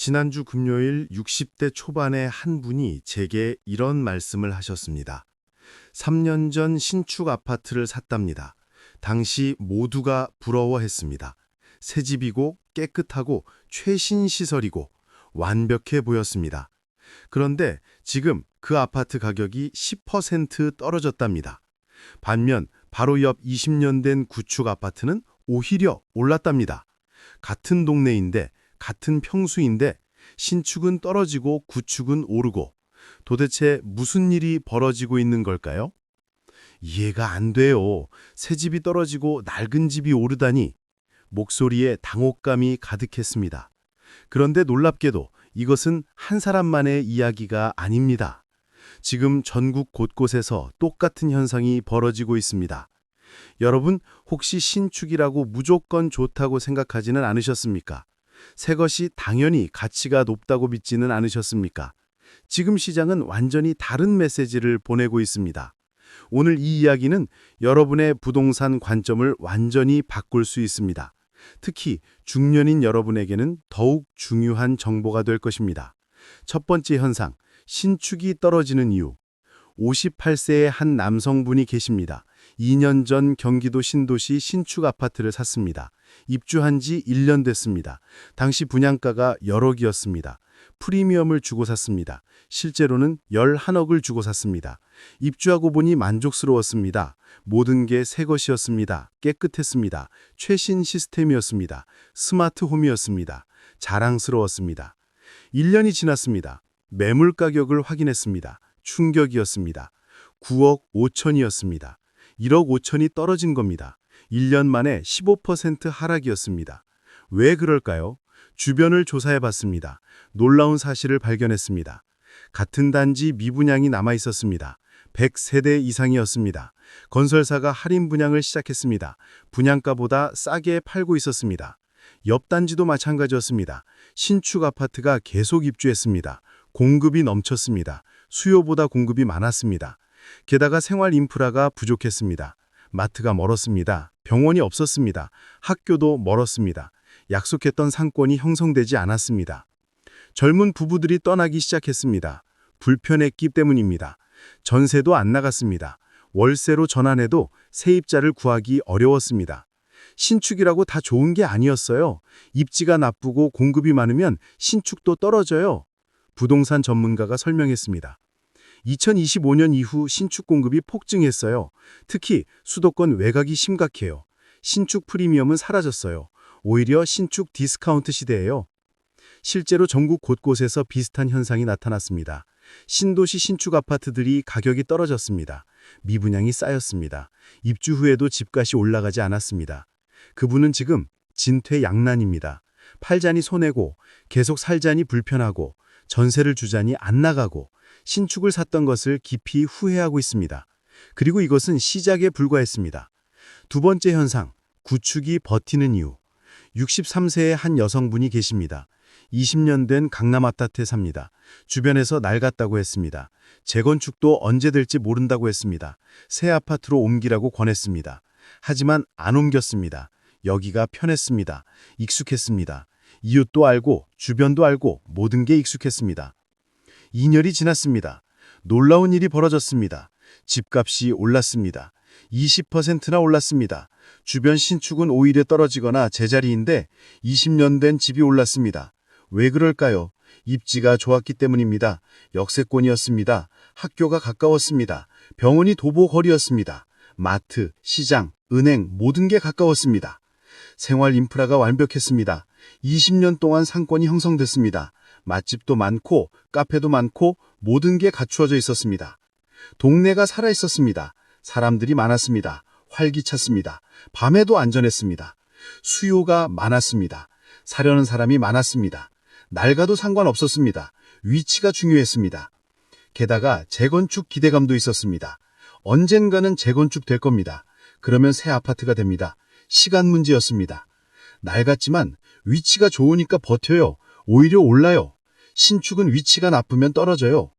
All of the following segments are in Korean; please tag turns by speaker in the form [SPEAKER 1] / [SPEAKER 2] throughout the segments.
[SPEAKER 1] 지난주 금요일 60대 초반의 한 분이 제게 이런 말씀을 하셨습니다. 3년 전 신축 아파트를 샀답니다. 당시 모두가 부러워했습니다. 새 집이고 깨끗하고 최신 시설이고 완벽해 보였습니다. 그런데 지금 그 아파트 가격이 10% 떨어졌답니다. 반면 바로 옆 20년 된 구축 아파트는 오히려 올랐답니다. 같은 동네인데 같은 평수인데 신축은 떨어지고 구축은 오르고 도대체 무슨 일이 벌어지고 있는 걸까요? 이해가 안 돼요. 새 집이 떨어지고 낡은 집이 오르다니. 목소리에 당혹감이 가득했습니다. 그런데 놀랍게도 이것은 한 사람만의 이야기가 아닙니다. 지금 전국 곳곳에서 똑같은 현상이 벌어지고 있습니다. 여러분, 혹시 신축이라고 무조건 좋다고 생각하지는 않으셨습니까? 새 것이 당연히 가치가 높다고 믿지는 않으셨습니까? 지금 시장은 완전히 다른 메시지를 보내고 있습니다. 오늘 이 이야기는 여러분의 부동산 관점을 완전히 바꿀 수 있습니다. 특히 중년인 여러분에게는 더욱 중요한 정보가 될 것입니다. 첫 번째 현상, 신축이 떨어지는 이유. 58세의 한 남성분이 계십니다. 2년 전 경기도 신도시 신축 아파트를 샀습니다. 입주한 지 1년 됐습니다. 당시 분양가가 열억이었습니다. 프리미엄을 주고 샀습니다. 실제로는 11억을 주고 샀습니다. 입주하고 보니 만족스러웠습니다. 모든 게 새 것이었습니다. 깨끗했습니다. 최신 시스템이었습니다. 스마트홈이었습니다. 자랑스러웠습니다. 1년이 지났습니다. 매물 가격을 확인했습니다. 충격이었습니다. 9억 5천이었습니다. 1억 5천이 떨어진 겁니다. 1년 만에 15% 하락이었습니다. 왜 그럴까요? 주변을 조사해봤습니다. 놀라운 사실을 발견했습니다. 같은 단지 미분양이 남아있었습니다. 100세대 이상이었습니다. 건설사가 할인 분양을 시작했습니다. 분양가보다 싸게 팔고 있었습니다. 옆 단지도 마찬가지였습니다. 신축 아파트가 계속 입주했습니다. 공급이 넘쳤습니다. 수요보다 공급이 많았습니다. 게다가 생활 인프라가 부족했습니다. 마트가 멀었습니다. 병원이 없었습니다. 학교도 멀었습니다. 약속했던 상권이 형성되지 않았습니다. 젊은 부부들이 떠나기 시작했습니다. 불편했기 때문입니다. 전세도 안 나갔습니다. 월세로 전환해도 세입자를 구하기 어려웠습니다. 신축이라고 다 좋은 게 아니었어요. 입지가 나쁘고 공급이 많으면 신축도 떨어져요. 부동산 전문가가 설명했습니다. 2025년 이후 신축 공급이 폭증했어요. 특히 수도권 외곽이 심각해요. 신축 프리미엄은 사라졌어요. 오히려 신축 디스카운트 시대예요. 실제로 전국 곳곳에서 비슷한 현상이 나타났습니다. 신도시 신축 아파트들이 가격이 떨어졌습니다. 미분양이 쌓였습니다. 입주 후에도 집값이 올라가지 않았습니다. 그분은 지금 진퇴양난입니다. 팔자니 손해고 계속 살자니 불편하고 전세를 주자니 안 나가고 신축을 샀던 것을 깊이 후회하고 있습니다. 그리고 이것은 시작에 불과했습니다. 두 번째 현상, 구축이 버티는 이유. 63세의 한 여성분이 계십니다. 20년 된 강남 아파트에 삽니다. 주변에서 낡았다고 했습니다. 재건축도 언제 될지 모른다고 했습니다. 새 아파트로 옮기라고 권했습니다. 하지만 안 옮겼습니다. 여기가 편했습니다. 익숙했습니다. 이웃도 알고 주변도 알고 모든 게 익숙했습니다. 2년이 지났습니다. 놀라운 일이 벌어졌습니다. 집값이 올랐습니다. 20%나 올랐습니다. 주변 신축은 오히려 떨어지거나 제자리인데 20년 된 집이 올랐습니다. 왜 그럴까요? 입지가 좋았기 때문입니다. 역세권이었습니다. 학교가 가까웠습니다. 병원이 도보거리였습니다. 마트, 시장, 은행 모든 게 가까웠습니다. 생활 인프라가 완벽했습니다. 20년 동안 상권이 형성됐습니다. 맛집도 많고 카페도 많고 모든 게 갖추어져 있었습니다. 동네가 살아있었습니다. 사람들이 많았습니다. 활기찼습니다. 밤에도 안전했습니다. 수요가 많았습니다. 사려는 사람이 많았습니다. 낡아도 상관없었습니다. 위치가 중요했습니다. 게다가 재건축 기대감도 있었습니다. 언젠가는 재건축 될 겁니다. 그러면 새 아파트가 됩니다. 시간 문제였습니다. 낡았지만 위치가 좋으니까 버텨요. 오히려 올라요. 신축은 위치가 나쁘면 떨어져요.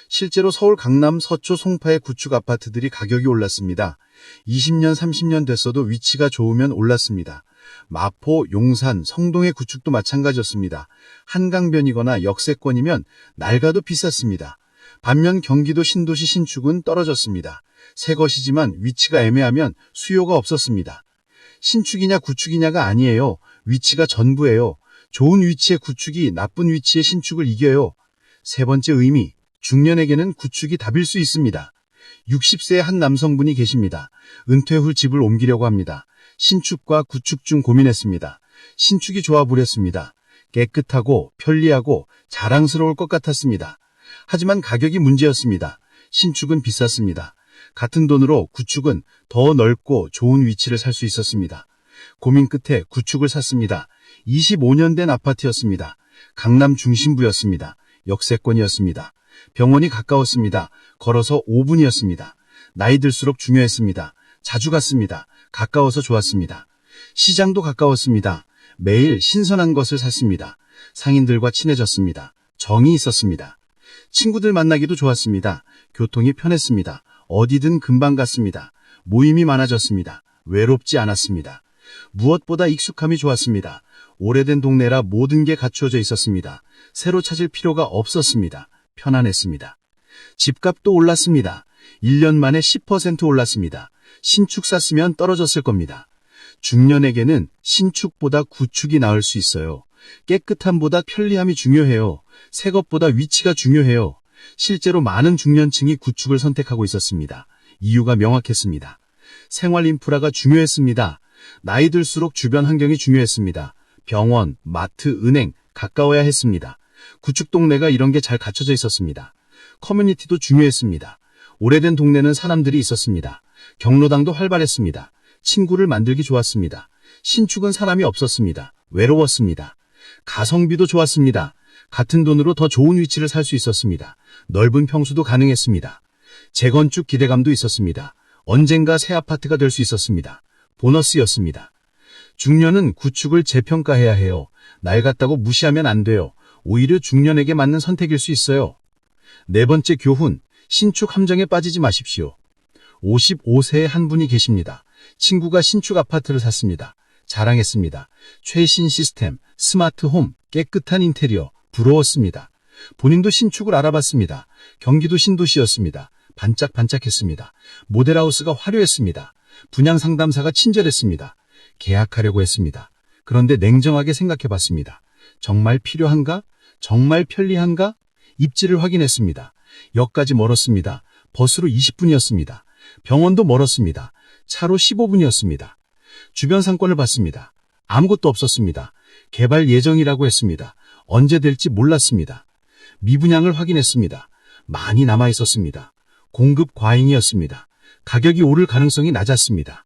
[SPEAKER 1] 실제로 서울 강남 서초 송파의 구축 아파트들이 가격이 올랐습니다. 20년, 30년 됐어도 위치가 좋으면 올랐습니다.
[SPEAKER 2] 마포, 용산, 성동의 구축도 마찬가지였습니다. 한강변이거나 역세권이면 낡아도 비쌌습니다. 반면 경기도 신도시 신축은 떨어졌습니다. 새 것이지만 위치가 애매하면 수요가 없었습니다. 신축이냐 구축이냐가 아니에요. 위치가 전부예요. 좋은 위치의 구축이 나쁜 위치의 신축을 이겨요. 세 번째 의미, 중년에게는 구축이 답일 수 있습니다. 60세의 한 남성분이 계십니다. 은퇴 후 집을 옮기려고 합니다. 신축과 구축 중 고민했습니다. 신축이 좋아 보였습니다. 깨끗하고 편리하고 자랑스러울 것 같았습니다. 하지만 가격이 문제였습니다. 신축은 비쌌습니다. 같은 돈으로 구축은 더 넓고 좋은 위치를 살 수 있었습니다. 고민 끝에 구축을 샀습니다. 25년 된 아파트였습니다. 강남 중심부였습니다. 역세권이었습니다. 병원이 가까웠습니다. 걸어서 5분이었습니다. 나이 들수록 중요했습니다. 자주 갔습니다. 가까워서 좋았습니다. 시장도 가까웠습니다. 매일 신선한 것을 샀습니다. 상인들과 친해졌습니다. 정이 있었습니다. 친구들 만나기도 좋았습니다. 교통이 편했습니다. 어디든 금방 갔습니다. 모임이 많아졌습니다. 외롭지 않았습니다. 무엇보다 익숙함이 좋았습니다. 오래된 동네라 모든 게 갖추어져 있었습니다. 새로 찾을 필요가 없었습니다. 편안했습니다. 집값도 올랐습니다. 1년 만에 10% 올랐습니다. 신축 샀으면 떨어졌을 겁니다. 중년에게는 신축보다 구축이 나을 수 있어요. 깨끗함보다 편리함이 중요해요. 새 것보다 위치가 중요해요. 실제로 많은 중년층이 구축을 선택하고 있었습니다. 이유가 명확했습니다. 생활 인프라가 중요했습니다. 나이 들수록 주변 환경이 중요했습니다. 병원, 마트, 은행 가까워야 했습니다. 구축 동네가 이런 게 잘 갖춰져 있었습니다. 커뮤니티도 중요했습니다. 오래된 동네는 사람들이 있었습니다. 경로당도 활발했습니다. 친구를 만들기 좋았습니다. 신축은 사람이 없었습니다. 외로웠습니다. 가성비도 좋았습니다. 같은 돈으로 더 좋은 위치를 살 수 있었습니다. 넓은 평수도 가능했습니다. 재건축 기대감도 있었습니다. 언젠가 새 아파트가 될 수 있었습니다. 보너스였습니다. 중년은 구축을 재평가해야 해요. 낡았다고 무시하면 안 돼요. 오히려 중년에게 맞는 선택일 수 있어요. 네 번째 교훈, 신축 함정에 빠지지 마십시오. 55세의 한 분이 계십니다. 친구가 신축 아파트를 샀습니다. 자랑했습니다. 최신 시스템, 스마트홈, 깨끗한 인테리어, 부러웠습니다. 본인도 신축을 알아봤습니다. 경기도 신도시였습니다. 반짝반짝했습니다. 모델하우스가 화려했습니다. 분양상담사가 친절했습니다. 계약하려고 했습니다. 그런데 냉정하게 생각해봤습니다. 정말 필요한가? 정말 편리한가? 입지를 확인했습니다. 역까지 멀었습니다. 버스로 20분이었습니다. 병원도 멀었습니다. 차로 15분이었습니다. 주변 상권을 봤습니다. 아무것도 없었습니다. 개발 예정이라고 했습니다. 언제 될지 몰랐습니다. 미분양을 확인했습니다. 많이 남아 있었습니다. 공급 과잉이었습니다. 가격이 오를 가능성이 낮았습니다.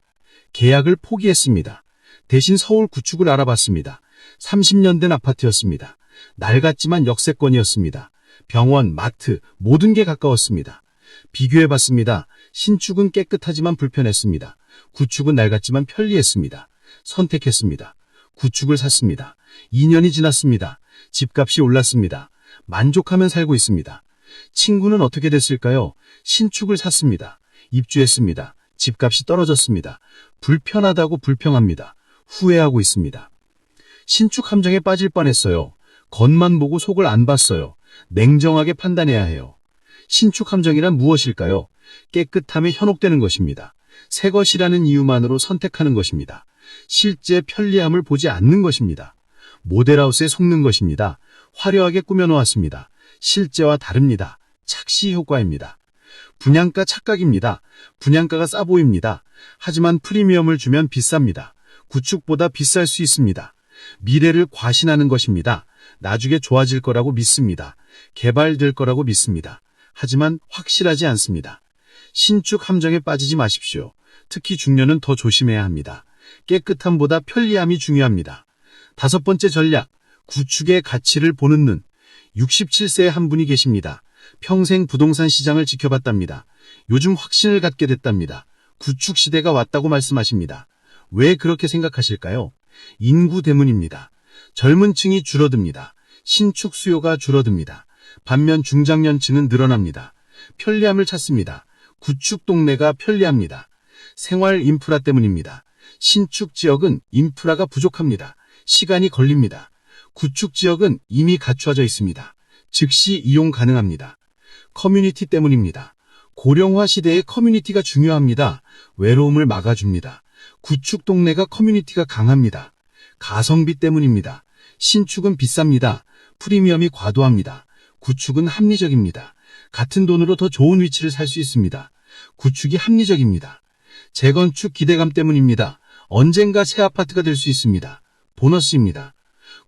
[SPEAKER 2] 계약을 포기했습니다. 대신 서울 구축을 알아봤습니다. 30년 된 아파트였습니다. 낡았지만 역세권이었습니다. 병원, 마트, 모든 게 가까웠습니다. 비교해봤습니다. 신축은 깨끗하지만 불편했습니다. 구축은 낡았지만 편리했습니다. 선택했습니다. 구축을 샀습니다. 2년이 지났습니다. 집값이 올랐습니다. 만족하면 살고 있습니다. 친구는 어떻게 됐을까요? 신축을 샀습니다. 입주했습니다. 집값이 떨어졌습니다. 불편하다고 불평합니다. 후회하고 있습니다. 신축 함정에 빠질 뻔했어요. 겉만 보고 속을 안 봤어요. 냉정하게 판단해야 해요. 신축 함정이란 무엇일까요? 깨끗함에 현혹되는 것입니다. 새 것이라는 이유만으로 선택하는 것입니다. 실제 편리함을 보지 않는 것입니다. 모델하우스에 속는 것입니다. 화려하게 꾸며놓았습니다. 실제와 다릅니다. 착시 효과입니다. 분양가 착각입니다. 분양가가 싸 보입니다. 하지만 프리미엄을 주면 비쌉니다. 구축보다 비쌀 수 있습니다. 미래를 과신하는 것입니다. 나중에 좋아질 거라고 믿습니다. 개발될 거라고 믿습니다. 하지만 확실하지 않습니다. 신축 함정에 빠지지 마십시오. 특히 중년은 더 조심해야 합니다. 깨끗함보다 편리함이 중요합니다. 다섯 번째 전략, 구축의 가치를 보는 눈. 67세의 한 분이 계십니다. 평생 부동산 시장을 지켜봤답니다. 요즘 확신을 갖게 됐답니다. 구축 시대가 왔다고 말씀하십니다. 왜 그렇게 생각하실까요? 인구 때문입니다. 젊은 층이 줄어듭니다. 신축 수요가 줄어듭니다. 반면 중장년층은 늘어납니다. 편리함을 찾습니다. 구축 동네가 편리합니다. 생활 인프라 때문입니다. 신축 지역은 인프라가 부족합니다. 시간이 걸립니다. 구축 지역은 이미 갖춰져 있습니다. 즉시 이용 가능합니다. 커뮤니티 때문입니다. 고령화 시대에 커뮤니티가 중요합니다. 외로움을 막아줍니다. 구축 동네가 커뮤니티가 강합니다. 가성비 때문입니다. 신축은 비쌉니다. 프리미엄이 과도합니다. 구축은 합리적입니다. 같은 돈으로 더 좋은 위치를 살 수 있습니다. 구축이 합리적입니다. 재건축 기대감 때문입니다. 언젠가 새 아파트가 될 수 있습니다. 보너스입니다.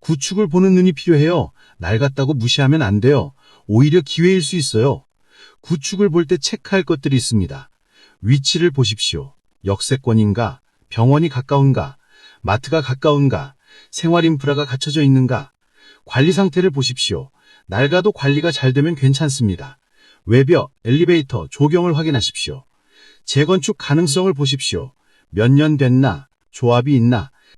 [SPEAKER 2] 구축을 보는 눈이 필요해요. 낡았다고 무시하면 안 돼요. 오히려 기회일 수 있어요. 구축을 볼 때 체크할 것들이 있습니다. 위치를 보십시오. 역세권인가? 병원이 가까운가? 마트가 가까운가? 생활 인프라가 갖춰져 있는가? 관리 상태를 보십시오. 낡아도 관리가 잘 되면 괜찮습니다. 외벽, 엘리베이터, 조경을 확인하십시오. 재건축 가능성을 보십시오. 몇 년 됐나? 조합이 있나?